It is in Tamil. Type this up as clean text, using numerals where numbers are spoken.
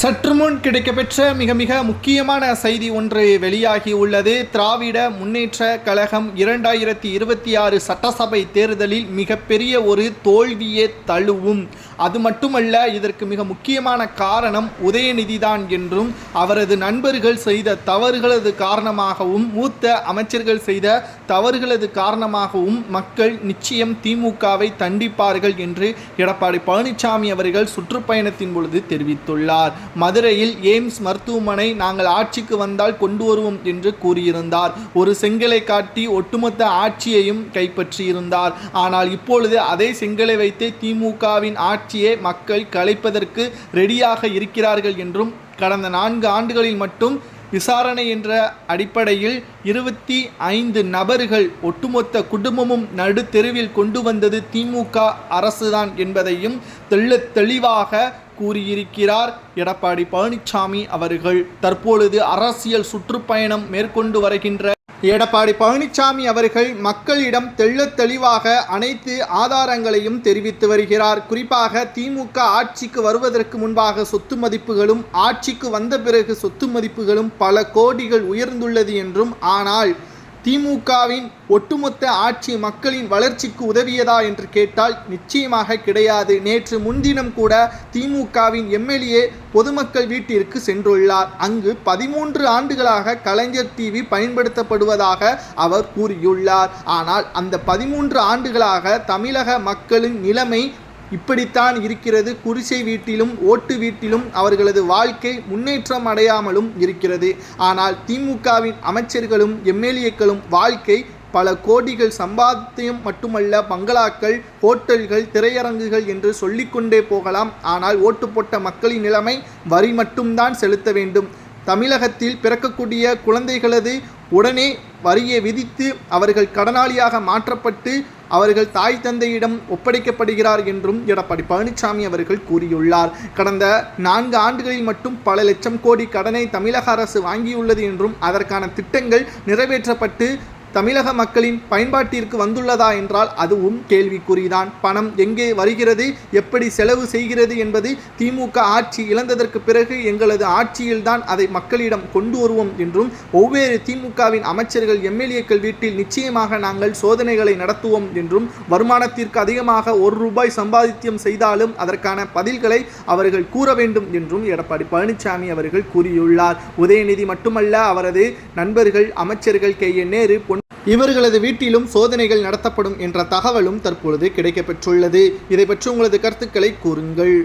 சற்று முன் கிடைக்கப்பெற்ற மிக முக்கியமான செய்தி ஒன்று வெளியாகி உள்ளது. திராவிட முன்னேற்ற கழகம் 2026 சட்டசபை தேர்தலில் மிகப்பெரிய ஒரு தோல்வியே தழுவும். அது மட்டுமல்ல, இதற்கு மிக முக்கியமான காரணம் உதயநிதிதான் என்றும், அவரது நண்பர்கள் செய்த தவறுகளது காரணமாகவும், மூத்த அமைச்சர்கள் செய்த தவறுகளது காரணமாகவும் மக்கள் நிச்சயம் திமுகவை தண்டிப்பார்கள் என்று எடப்பாடி பழனிசாமி அவர்கள் சுற்றுப்பயணத்தின் பொழுது தெரிவித்துள்ளார். மதுரையில் எய்ம்ஸ் மருத்துவமனை நாங்கள் ஆட்சிக்கு வந்தால் கொண்டு வருவோம் என்று கூறியிருந்தார். ஒரு செங்கலை காட்டி ஒட்டுமொத்த ஆட்சியையும் கைப்பற்றியிருந்தார். ஆனால் இப்பொழுது அதே செங்கலை வைத்து திமுகவின் ஆட்சியை மக்கள் கலைப்பதற்கு ரெடியாக இருக்கிறார்கள் என்றும், கடந்த 4 ஆண்டுகளில் மட்டும் விசாரணை என்ற அடிப்படையில் 25 நபர்கள் ஒட்டுமொத்த குடும்பமும் நடு தெருவில் கொண்டு வந்தது திமுக அரசுதான் என்பதையும் தெளிவாக கூறியிருக்கிறார் எடப்பாடி பழனிசாமி அவர்கள். தற்பொழுது அரசியல் சுற்றுப்பயணம் மேற்கொண்டு வருகின்ற எடப்பாடி பழனிசாமி அவர்கள் மக்களிடம் தெளிவாக அனைத்து ஆதாரங்களையும் தெரிவித்து வருகிறார். குறிப்பாக திமுக ஆட்சிக்கு வருவதற்கு முன்பாக சொத்து மதிப்புகளும், ஆட்சிக்கு வந்த பிறகு சொத்து மதிப்புகளும் பல கோடிகள் உயர்ந்துள்ளது என்றும், ஆனால் திமுகவின் ஒட்டுமொத்த ஆட்சி மக்களின் வளர்ச்சிக்கு உதவியதா என்று கேட்டால் நிச்சயமாக கிடையாது. நேற்று முன்தினம் கூட திமுகவின் எம்எல்ஏ பொதுமக்கள் வீட்டிற்கு சென்றுள்ளார். அங்கு 13 ஆண்டுகளாக கலைஞர் டிவி பயன்படுத்தப்படுவதாக அவர் கூறியுள்ளார். ஆனால் அந்த 13 ஆண்டுகளாக தமிழக மக்களின் நிலைமை இப்படித்தான் இருக்கிறது. குடிசை வீட்டிலும் ஓட்டு வீட்டிலும் அவர்களது வாழ்க்கை முன்னேற்றம் அடையாமலும் இருக்கிறது. ஆனால் திமுகவின் அமைச்சர்களும் எம்எல்ஏக்களும் வாழ்க்கை பல கோடிகள் சம்பாத்தியம் மட்டுமல்ல, பங்களாக்கள், ஹோட்டல்கள், திரையரங்குகள் என்று சொல்லிக்கொண்டே போகலாம். ஆனால் ஓட்டு போட்ட மக்களின் நிலைமை வரி மட்டும்தான் செலுத்த வேண்டும். தமிழகத்தில் பிறக்கக்கூடிய குழந்தைகளது உடனே வரியை விதித்து அவர்கள் கடனாளியாக மாற்றப்பட்டு அவர்கள் தாய் தந்தையிடம் ஒப்படைக்கப்படுகிறார் என்றும் எடப்பாடி பழனிசாமி அவர்கள் கூறியுள்ளார். கடந்த 4 ஆண்டுகளில் மட்டும் பல லட்சம் கோடி கடனை தமிழக அரசு வாங்கியுள்ளது என்றும், அதற்கான திட்டங்கள் நிறைவேற்றப்பட்டு தமிழக மக்களின் பயன்பாட்டிற்கு வந்துள்ளதா என்றால் அதுவும் கேள்விக்குறிதான். பணம் எங்கே வருகிறது, எப்படி செலவு செய்கிறது என்பது திமுக ஆட்சி இழந்ததற்கு பிறகு எங்களது ஆட்சியில்தான் அதை மக்களிடம் கொண்டு வருவோம் என்றும், ஒவ்வொரு திமுகவின் அமைச்சர்கள் எம்எல்ஏக்கள் வீட்டில் நிச்சயமாக நாங்கள் சோதனைகளை நடத்துவோம் என்றும், வருமானத்திற்கு அதிகமாக ₹1 சம்பாதித்தியம் செய்தாலும் அதற்கான பதில்களை அவர்கள் கூற வேண்டும் என்றும் எடப்பாடி பழனிசாமி அவர்கள் கூறியுள்ளார். உதயநிதி மட்டுமல்ல, அவரது நண்பர்கள் அமைச்சர்கள் KN நேரு இவர்களது வீட்டிலும் சோதனைகள் நடத்தப்படும் என்ற தகவலும் தற்பொழுது கிடைக்கப்பெற்றுள்ளது. இதை பற்றி உங்களது கருத்துக்களை கூறுங்கள்.